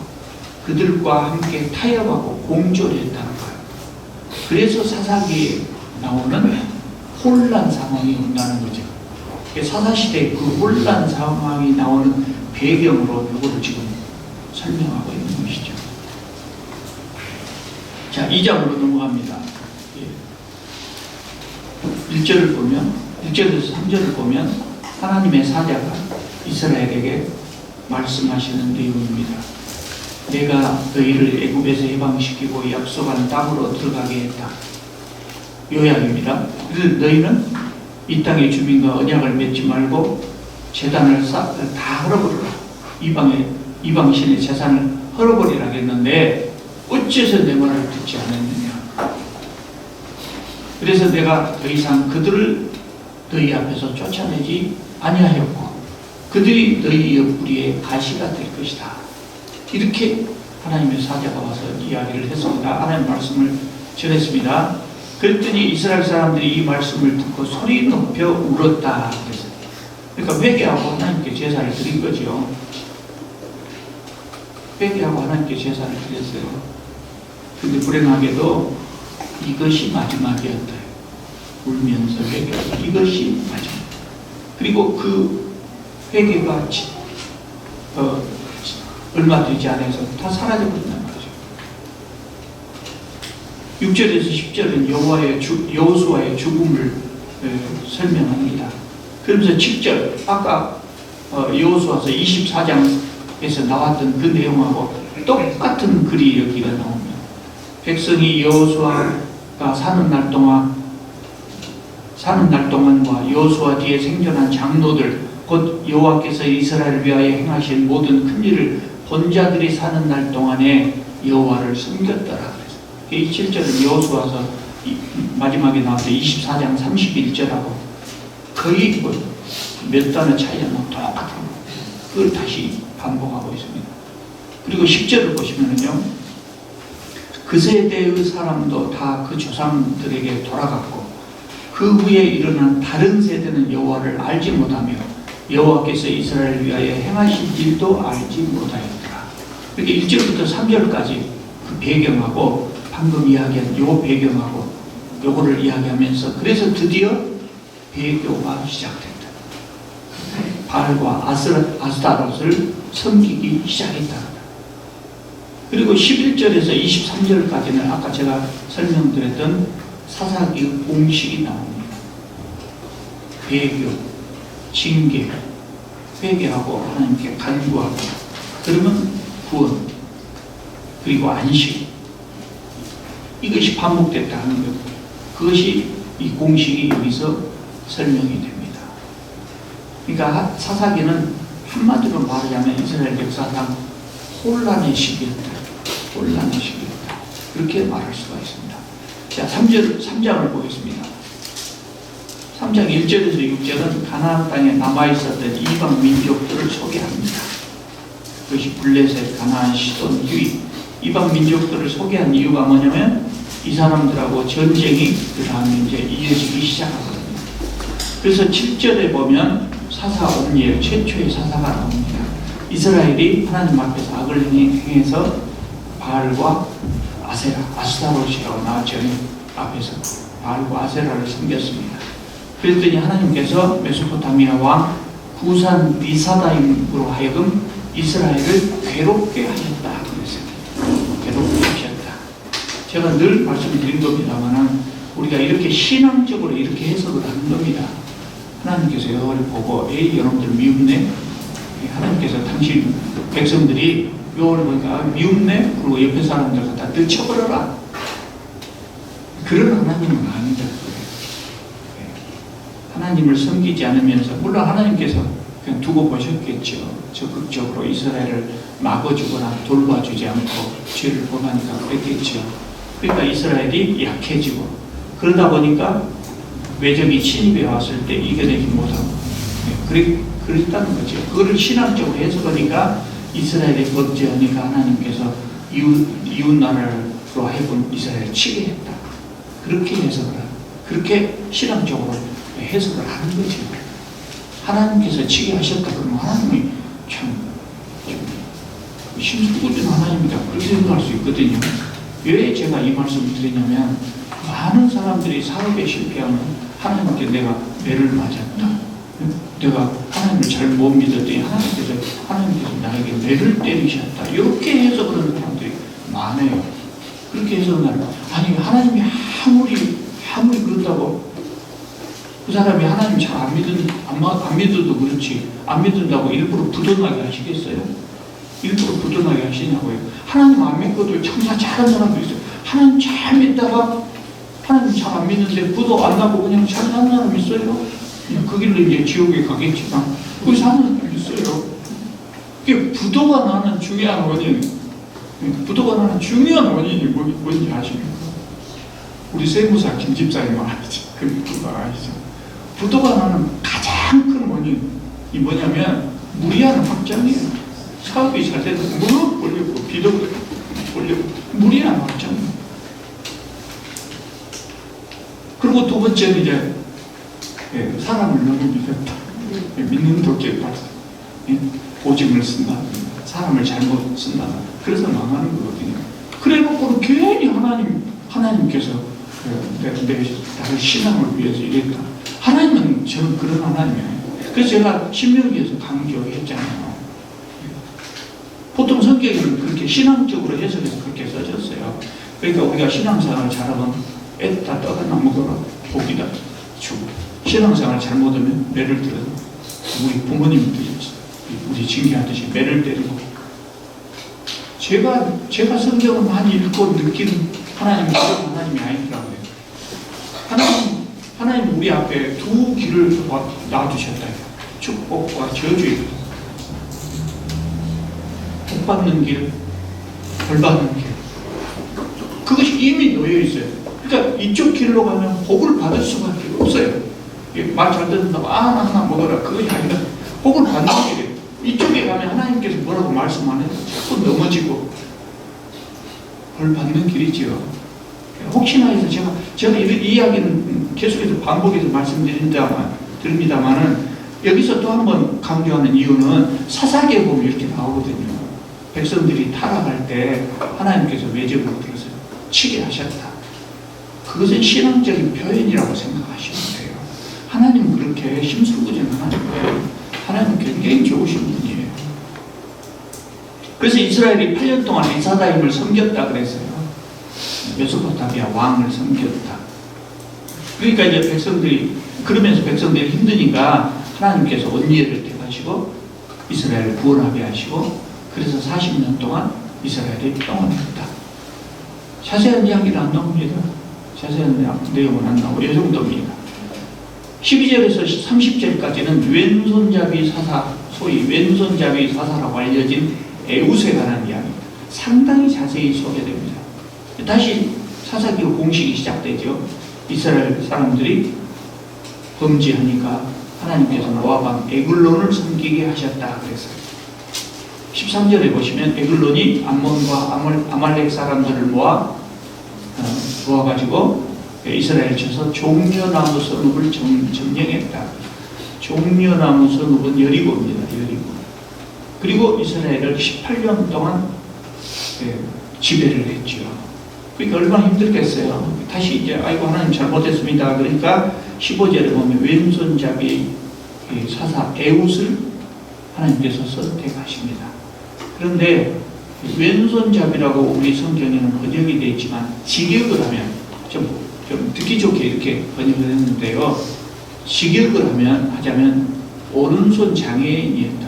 그들과 함께 타협하고 공조를 했다는 거예요. 그래서 사사기에 나오는 혼란 상황이 온다는 거죠. 사사시대의 그 혼란 상황이 나오는 배경으로 이거를 지금 설명하고 있는 것이죠. 자, 2장으로 넘어갑니다. 1절을 보면, 1절에서 3절을 보면 하나님의 사자가 이스라엘에게 말씀하시는 내용입니다. 내가 너희를 애굽에서 해방시키고 약속한 땅으로 들어가게 했다. 요약입니다. 그래서 너희는 이 땅의 주민과 언약을 맺지 말고 제단을 다 헐어버리라. 이방신의 재산을 헐어버리라 했는데 어째서 내 말을 듣지 않았느냐. 그래서 내가 더 이상 그들을 너희 앞에서 쫓아내지 아니하였고 그들이 너희 옆구리에 가시가 될 것이다. 이렇게 하나님의 사자가 와서 이야기를 했습니다. 하나님의 말씀을 전했습니다. 그랬더니 이스라엘 사람들이 이 말씀을 듣고 소리 높여 울었다. 그러니까 회개하고 하나님께 제사를 드린 거죠. 회개하고 하나님께 제사를 드렸어요. 근데 불행하게도 이것이 마지막이었다. 울면서 회개하고 이것이 마지막. 그리고 그 회개가 얼마 되지 않아서 다 사라져버린단 말이죠. 6절에서 10절은 여호수아의 죽음을 설명합니다. 그러면서 7절, 아까 여호수아서 24장에서 나왔던 그 내용하고 똑같은 글이 여기가 나옵니다. 백성이 여호수아가 사는 날 동안과 여호수아 뒤에 생존한 장로들, 곧 여호와께서 이스라엘을 위하여 행하신 모든 큰 일을 본 자들이 사는 날 동안에 여호와를 숨겼더라. 이 7절은 여호수아서 마지막에 나왔던 24장 31절하고 거의 몇 단어 차이가 나고 똑같은 그걸 다시 반복하고 있습니다. 그리고 10절을 보시면은요, 그 세대의 사람도 다 그 조상들에게 돌아갔고 그 후에 일어난 다른 세대는 여호와를 알지 못하며 여호와께서 이스라엘을 위하여 행하신 일도 알지 못하였더라. 이렇게 1절부터 3절까지 그 배경하고 방금 이야기한 요 배경하고 요거를 이야기하면서 그래서 드디어 배교가 시작된다. 바알과 아스타롯을 섬기기 시작했다. 그리고 11절에서 23절까지는 아까 제가 설명드렸던 사사기의 공식이 나옵니다. 배교, 징계, 회개하고 하나님께 간구하고 그러면 구원, 그리고 안식, 이것이 반복됐다 하는 것. 그것이 이 공식이 여기서 설명이 됩니다. 그러니까 사사기는 한마디로 말하자면 이스라엘 역사상 혼란의 시기였다. 혼란의 시기였다. 그렇게 말할 수가 있습니다. 자, 3장을 보겠습니다. 3장 1절에서 6절은 가나안 땅에 남아있었던 이방 민족들을 소개합니다. 그것이 블레셋, 가나안, 시돈, 히위, 이방 민족들을 소개한 이유가 뭐냐면 이 사람들하고 전쟁이 그 다음에 이제 이어지기 시작하거든요. 그래서 7절에 보면 사사 옴니엘, 최초의 사사가 나옵니다. 이스라엘이 하나님 앞에서 악을 행해서 바알과 아스타롯이라고 나왔죠. 앞에서 바알과 아세라를 섬겼습니다. 그랬더니 하나님께서 메소포타미아 왕 구산 리사다임으로 하여금 이스라엘을 괴롭게 하셨다. 그랬어요. 괴롭게 하셨다. 제가 늘 말씀드린 겁니다만 우리가 이렇게 신앙적으로 이렇게 해석을 하는 겁니다. 하나님께서 여호와를 보고 에이 여러분들 미움네. 하나님께서 당신 백성들이 여호와를 보니까 미움네. 그리고 옆에 사람들 갖다 들쳐버려라. 그런 하나님은 아니다. 하나님을 섬기지 않으면서 물론 하나님께서 그냥 두고 보셨겠죠. 적극적으로 이스라엘을 막아주거나 돌봐주지 않고 죄를 범하니까 그랬겠죠. 그러니까 이스라엘이 약해지고 그러다 보니까 외적이 침입해 왔을 때 이겨내지 못하고 그랬다는 거죠. 그거를 신앙적으로 해석하니까 이스라엘이 범죄하니까 하나님께서 이웃 나라로 하여금 이스라엘을 치게 했다. 그렇게 해석을 하고 그렇게 신앙적으로 해석을 하는 거죠. 하나님께서 치게 하셨다 그러면 하나님이 참 신수꾸준 하나님이다. 그렇게 생각할 수 있거든요. 왜 제가 이 말씀을 드리냐면 많은 사람들이 사업에 실패하면 하나님께 내가 매를 맞았다. 내가 하나님을 잘 못 믿었더니 하나님께서 나에게 매를 때리셨다. 이렇게 해석하는 사람들이 많아요. 그렇게 해석하면 아니 하나님이 아무리 그렇다고 그 사람이 하나님 잘 안 믿어도 그렇지 안 믿는다고 일부러 부도나게 하시겠어요? 일부러 부도나게 하시냐고요. 하나님 안 믿고도 장사 잘하는 사람도 있어요. 하나님 잘 믿다가 하나님 잘 안 믿는데 부도 안 나고 그냥 잘 사는 사람 있어요. 그 길로 이제 지옥에 가겠지만 거기 사는 사람 있어요. 그게 부도가 나는 중요한 원인이 뭔지 아십니까? 우리 세무사 김 집사님 아시죠? 그거 아시죠? 부도가 나는 가장 큰 원인이 뭐냐면 무리한 확장이에요. 사업이 잘 돼서 무릎 올리고 비도 올리고 무리한 확장이에요. 그리고 두 번째는 이제 사람을 너무 믿었다. 믿는 도끼에 빠져 오직을 쓴다. 사람을 잘못 쓴다. 그래서 망하는 거거든요. 그래놓고는 괜히 하나님께서 나를 신앙을 위해서 이랬다. 하나님은 저는 그런 하나님이에요. 그래서 제가 신명기에서 강조했잖아요. 보통 성경에는 그렇게 신앙적으로 해석해서 그렇게 써졌어요. 그러니까 우리가 신앙생활을 잘하면 애다 떠다나 먹어라 복이다 주고, 신앙생활 잘못하면 매를 들어서 우리 부모님들이 우리 징계하듯이 매를 때리고, 제가 성경을 많이 읽고 느끼는 하나님이 그런 하나님이 아니더라고요. 하나님 우리 앞에 두 길을 놔두셨다. 축복과 저주의 길. 복 받는 길, 벌 받는 길. 그것이 이미 놓여 있어요. 그러니까 이쪽 길로 가면 복을 받을 수밖에 없어요. 말 잘 듣는다고 하나 먹어라 그것이 아니라 복을 받는 길이에요. 이쪽에 가면 하나님께서 뭐라고 말씀 안 해요. 자꾸 넘어지고 벌 받는 길이지요. 혹시나 해서 제가 이 이야기는 계속해서 반복해서 말씀드립니다만은 여기서 또 한 번 강조하는 이유는 사사기에 보면 이렇게 나오거든요. 백성들이 타락할 때 하나님께서 외적으로 들어서 치게 하셨다. 그것은 신앙적인 표현이라고 생각하시면 돼요. 하나님은 그렇게 심술구전 하나님이에요. 하나님은 굉장히 좋으신 분이에요. 그래서 이스라엘이 8년 동안 리사다임을 섬겼다 그랬어요. 메소포타미아 왕을 섬겼다. 그러니까 이제 그러면서 백성들이 힘드니까 하나님께서 언니를 택하시고 이스라엘을 구원하게 하시고, 그래서 40년 동안 이스라엘이 평안했다. 자세한 이야기는 안 나옵니다. 자세한 내용은 안 나오고 이 정도입니다. 12절에서 30절까지는 왼손잡이 사사, 소위 왼손잡이 사사라고 알려진 에웃에 관한 이야기입니다. 상당히 자세히 소개됩니다. 다시 사사기로 공식이 시작되죠. 이스라엘 사람들이 범죄하니까 하나님께서 모압 왕 에글론을 섬기게 하셨다 그랬어요. 13절에 보시면 에글론이 암몬과 아말렉 사람들을 모아가지고 이스라엘 쳐서 종려나무 성읍을 점령했다. 종려나무 성읍은 여리고입니다. 여리고. 그리고 이스라엘을 18년 동안 지배를 했죠. 그러니까 얼마나 힘들겠어요. 다시 이제 아이고 하나님 잘못했습니다. 그러니까 15절에 보면 왼손잡이 사사 에웃을 하나님께서 선택하십니다. 그런데 왼손잡이라고 우리 성경에는 번역이 되어 있지만 직역을 하면 좀 듣기 좋게 이렇게 번역을 했는데요. 직역을 하자면 오른손 장애인이었다.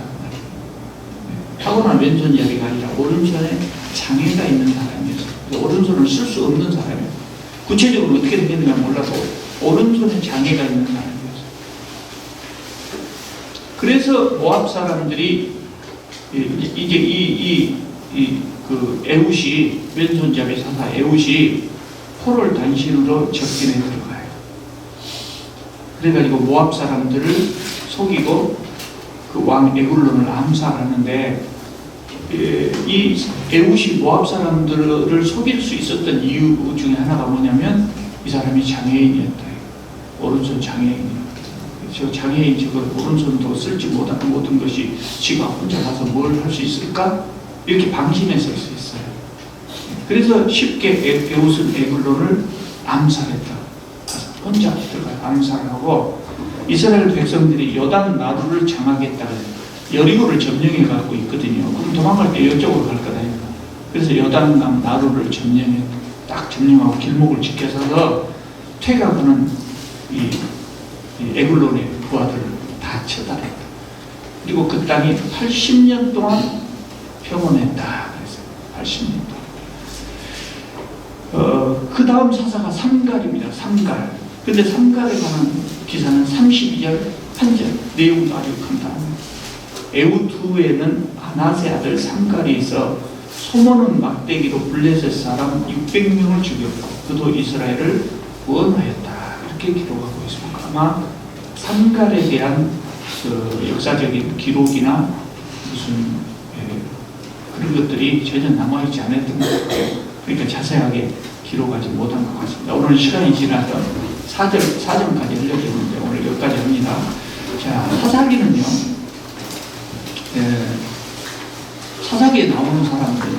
타고난 왼손잡이가 아니라 오른손에 장애가 있는 사람이었어요. 오른손을 쓸 수 없는 사람이에요. 구체적으로 어떻게 생겼는지 몰라도 오른손에 장애가 있는 사람이었어요. 그래서 모압 사람들이 이제 그 에웃이 왼손잡이 사사 에웃이 포를 단신으로 적진에 들어가요. 그래가지고 모압 사람들을 속이고 그 왕 에글론을 암살하는데, 이 에웃이 모압 사람들을 속일 수 있었던 이유 중에 하나가 뭐냐면 이 사람이 장애인이었다. 오른손 장애인이었다. 저 장애인 저거 오른손도 쓸지 못하는 모든 것이 지가 혼자 가서 뭘 할 수 있을까? 이렇게 방심했을 수 있어요. 그래서 쉽게 에웃은 에글론을 암살했다. 혼자 들어가요. 암살하고 이스라엘 백성들이 요단 나루를 장악했다가 여리고를 점령해 갖고 있거든요. 그럼 도망갈 때 이쪽으로 갈 거다. 그래서 요단강 나루를 딱 점령하고 길목을 지켜서서 퇴각하는 이 에글론의 부하들을 다 처단했다. 그리고 그 땅이 80년 동안 평온했다. 그랬어요. 80년 동안. 그 다음 사사가 삼갈입니다. 삼갈. 근데 삼갈에 관한 기사는 32절, 한 절, 내용도 아주 간단합니다. 에우투에는 아나세 아들 삼갈이 있어 소모는 막대기로 블레셋 사람 600명을 죽였고 그도 이스라엘을 구원하였다. 이렇게 기록하고 있습니다. 아마 삼갈에 대한 그 역사적인 기록이나 무슨 그런 것들이 전혀 남아있지 않았던 것 같아요. 그러니까 자세하게 기록하지 못한 것 같습니다. 오늘 시간이 지나서 4절까지 하려고 했는데 오늘 여기까지 합니다. 자, 사사기는요, 사사기에 나오는 사람들은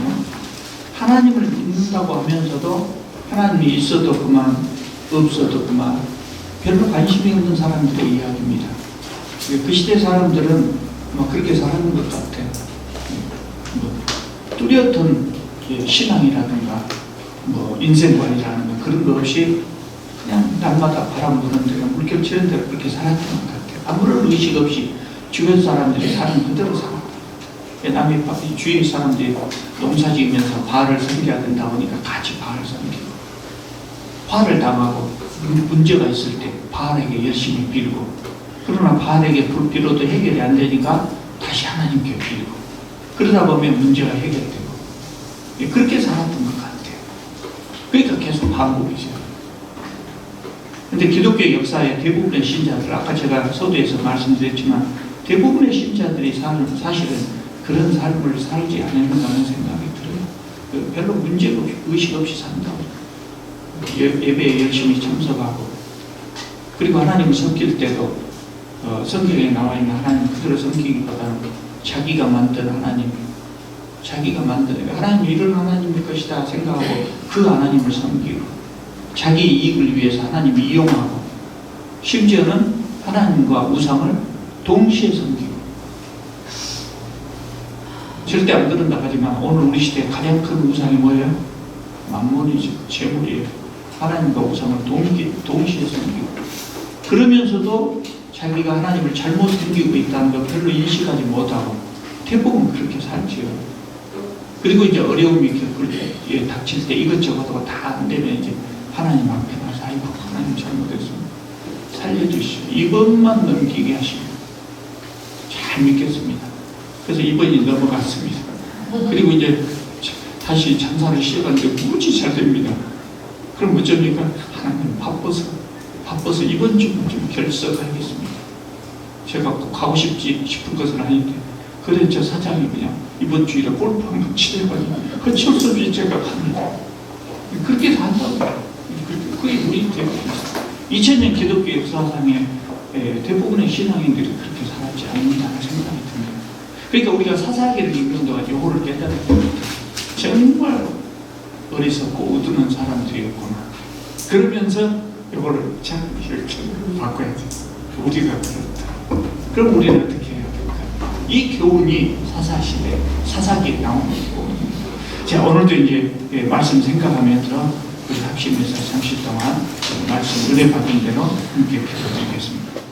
하나님을 믿는다고 하면서도 하나님이 있어도 그만, 없어도 그만, 별로 관심이 없는 사람들의 이야기입니다. 그 시대 사람들은 그렇게 살았는 것 같아요. 뚜렷한 신앙이라든가 인생관이라는 그런 거 없이 그냥 날마다 바람 부는 대로 물결 치는 대로 그렇게 살았던 것 같아요. 아무런 의식 없이 주변 사람들이 사는 그대로 살았다. 남의 주위 사람들이 농사 지으면서 바알을 섬겨야 된다 보니까 같이 바알을 섬기고, 화를 당하고 문제가 있을 때 바알에게 열심히 빌고, 그러나 바알에게 빌어도 해결이 안 되니까 다시 하나님께 빌고, 그러다 보면 문제가 해결되고, 그렇게 살았던 것 같아요. 그러니까 계속 반복이죠. 근데 기독교 역사의 대부분의 신자들, 아까 제가 서두에서 말씀드렸지만 대부분의 신자들이 사실은 그런 삶을 살지 않는다는 생각이 들어요. 별로 문제가 없이, 의식 없이 산다고. 예배에 열심히 참석하고, 그리고 하나님을 섬길 때도 성경에 나와 있는 하나님 그대로 섬기기보다는 자기가 만든 하나님, 하나님 이런 하나님일 것이다 생각하고 그 하나님을 섬기고, 자기 이익을 위해서 하나님을 이용하고, 심지어는 하나님과 우상을 동시에 섬기고. 절대 안 그런다 하지만 오늘 우리 시대에 가장 큰 우상이 뭐예요? 만몬이죠. 재물이에요. 하나님과 우상을 동시에 섬기고, 그러면서도 자기가 하나님을 잘못 섬기고 있다는 걸 별로 인식하지 못하고 대부분 그렇게 살지요. 그리고 이제 어려움이 닥칠 때 이것저것 다 안 되면 이제 하나님 앞에 가서 아이고 하나님 잘못했습니다. 살려주시오. 이번만 넘기게 하시고 잘 믿겠습니다. 그래서 이번이 넘어갔습니다. 그리고 이제 다시 장사를 시작하는데 무지 잘 됩니다. 그럼 어쩝니까? 하나님 바빠서 이번 주는 좀 결석하겠습니다. 제가 꼭 가고 싶은 것은 아닌데, 그래 저 사장이 그냥 이번 주일에 골프 한번 치러가지고 어쩔 수 없이 제가 갑니다. 그렇게 산다고. 그게 우리 대부분 2000년 기독교 역사상에 대부분의 신앙인들이 그렇게 살았지 않는다는 생각이 듭니다. 그러니까 우리가 사사기를 읽는 동안 요거를 깨달은 겁니다. 정말 어리석고 우두는 사람들이었구나. 그러면서 요거를 참 이렇게 바꿔야지. 우리가 그렇다. 그럼 우리는 어떻게 해야 될까요? 이 교훈이 사사시대, 사사기에 나오는 교훈입니다. 자, 오늘도 이제 말씀 생각하면서 우리 합심해서 잠시 동안 말씀 은혜 받은 대로 함께 기도드리겠습니다.